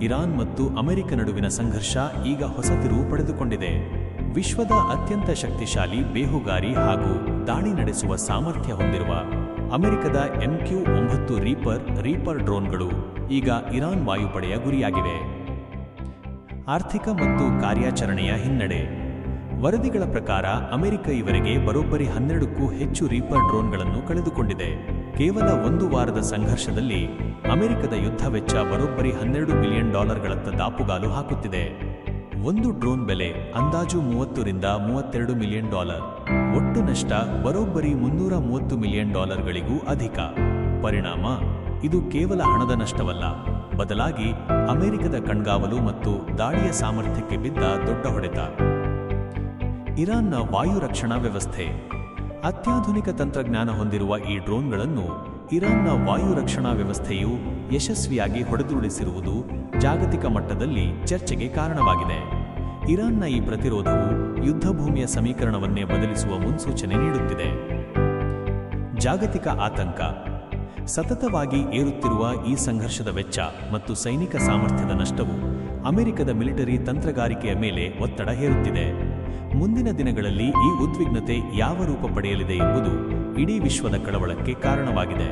Iran ಮತ್ತು America ನಡುವಿನ ಸಂಘರ್ಷ ಈಗ ಹೊಸ ತಿರುವು ಪಡೆದುಕೊಂಡಿದೆ. ವಿಶ್ವದ ಅತ್ಯಂತ ಶಕ್ತಿಶಾಲಿ ಬೇಹುಗಾರಿ ಹಾಗೂ ದಾಳಿ ನಡೆಸುವ ಸಾಮರ್ಥ್ಯ ಹೊಂದಿರುವ ಅಮೆರಿಕದ MQ-9 ರೀಪರ್ ಡ್ರೋನ್ಗಳು ಈಗ ಇರಾನ್ ವಾಯುಪಡೆಯ ಗುರಿಯಾಗಿವೆ. ಆರ್ಥಿಕ ಮತ್ತು ಕಾರ್ಯಾಚರಣೆಯ ಹಿನ್ನಡೆ. ವರದಿಗಳ ಪ್ರಕಾರ ಅಮೆರಿಕ ಈವರೆಗೆ ಬರೋಬ್ಬರಿ 12ಕ್ಕೂ ಹೆಚ್ಚು ರೀಪರ್ ಡ್ರೋನ್ಗಳನ್ನು ಕಳೆದುಕೊಂಡಿದೆ. ಕೇವಲ ಒಂದು ವಾರದ ಸಂಘರ್ಷದಲ್ಲಿ ಅಮೆರಿಕದ ಯುದ್ಧ ವೆಚ್ಚ ಬರೋಬ್ಬರಿ $12 ಬಿಲಿಯನ್ ದಾಪುಗಾಲು ಹಾಕುತ್ತಿದೆ. ಒಂದು ಡ್ರೋನ್ ಬೆಲೆ ಅಂದಾಜು $30 ರಿಂದ $32 ಮಿಲಿಯನ್. ಒಟ್ಟು ನಷ್ಟ ಬರೋಬ್ಬರಿ $330 ಮಿಲಿಯನ್ ಗಳಿಗೂ ಅಧಿಕ. ಪರಿಣಾಮ, ಇದು ಕೇವಲ ಹಣದ ನಷ್ಟವಲ್ಲ, ಬದಲಾಗಿ ಅಮೆರಿಕದ ಕಣ್ಗಾವಲು ಮತ್ತು ದಾಳಿಯ ಸಾಮರ್ಥ್ಯಕ್ಕೆ ಬಿದ್ದ ದೊಡ್ಡ ಹೊಡೆತ. ಇರಾನ್ನ ವಾಯು ರಕ್ಷಣಾ ವ್ಯವಸ್ಥೆ. ಅತ್ಯಾಧುನಿಕ ತಂತ್ರಜ್ಞಾನ ಹೊಂದಿರುವ ಈ ಡ್ರೋನ್ಗಳನ್ನು ಇರಾನ್ನ ವಾಯು ರಕ್ಷಣಾ ವ್ಯವಸ್ಥೆಯು ಯಶಸ್ವಿಯಾಗಿ ಹೊಡೆದುರುಳಿಸಿರುವುದು ಜಾಗತಿಕ ಮಟ್ಟದಲ್ಲಿ ಚರ್ಚೆಗೆ ಕಾರಣವಾಗಿದೆ. ಇರಾನ್ನ ಈ ಪ್ರತಿರೋಧವು ಯುದ್ಧಭೂಮಿಯ ಸಮೀಕರಣವನ್ನೇ ಬದಲಿಸುವ ಮುನ್ಸೂಚನೆ ನೀಡುತ್ತಿದೆ. ಜಾಗತಿಕ ಆತಂಕ. ಸತತವಾಗಿ ಏರುತ್ತಿರುವ ಈ ಸಂಘರ್ಷದ ವೆಚ್ಚ ಮತ್ತು ಸೈನಿಕ ಸಾಮರ್ಥ್ಯದ ನಷ್ಟವು ಅಮೆರಿಕದ ಮಿಲಿಟರಿ ತಂತ್ರಗಾರಿಕೆಯ ಮೇಲೆ ಒತ್ತಡ ಹೇರುತ್ತಿದೆ. ಮುಂದಿನ ದಿನಗಳಲ್ಲಿ ಈ ಉದ್ವಿಗ್ನತೆ ಯಾವ ರೂಪ ಪಡೆಯಲಿದೆ ಎಂಬುದು ಇಡೀ ವಿಶ್ವದ ಕಳವಳಕ್ಕೆ ಕಾರಣವಾಗಿದೆ.